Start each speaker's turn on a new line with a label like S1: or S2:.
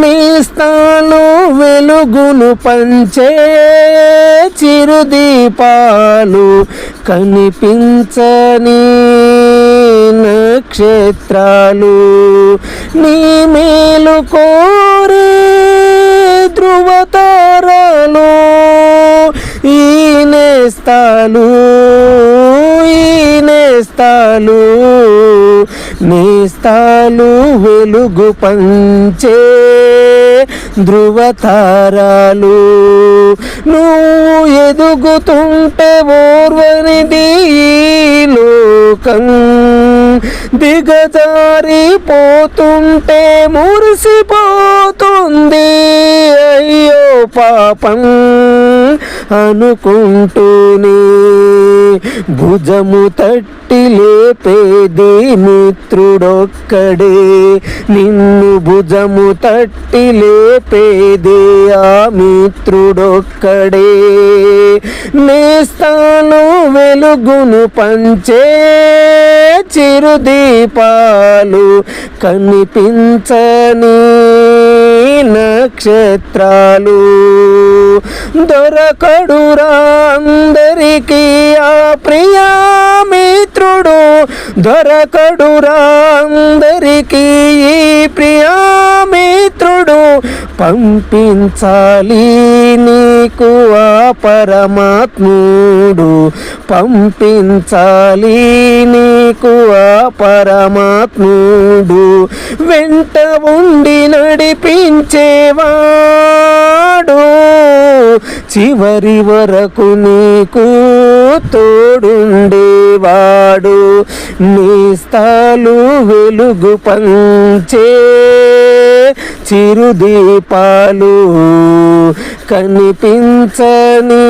S1: నేస్తాలు వెలుగును పంచే చిరుదీపాలు, కనిపించని నక్షత్రాలు, నీ మేలు కోరే ధృవతారాలు, ఈ నేస్తాలు నేస్తాలు వెలుగు పంచే ధృవతారాలు. నువ్వు ఎదుగుతుంటే ఓర్వనిది ఈ లోకం, దిగజారిపోతుంటే మురిసిపోతుంది అయ్యో పాపం అనుకుంటూనే, భుజము తట్టి లేపేది మిత్రుడొక్కడే, నిన్ను భుజము తట్టి లేపేది ఆ మిత్రుడొక్కడే. నేస్తాలు వెలుగును పంచే చిరుదీపాలు, కనిపించని నక్షత్రాలు. దొరకడురా అందరికీ ఆ ప్రియా మిత్రుడు, దొరకడురా అందరికీ ఈ ప్రియా మిత్రుడు, పంపించాలి నీకు ఆ పరమాత్ముడు, పంపించాలి నీకు ఆ పరమాత్ముడు, వెంట ఉండి నడిపించేవాడు, చివరి వరకు నీకు తోడుండేవాడు. నేస్తాలు వెలుగు పంచే చిరుదీపాలు, కనిపించని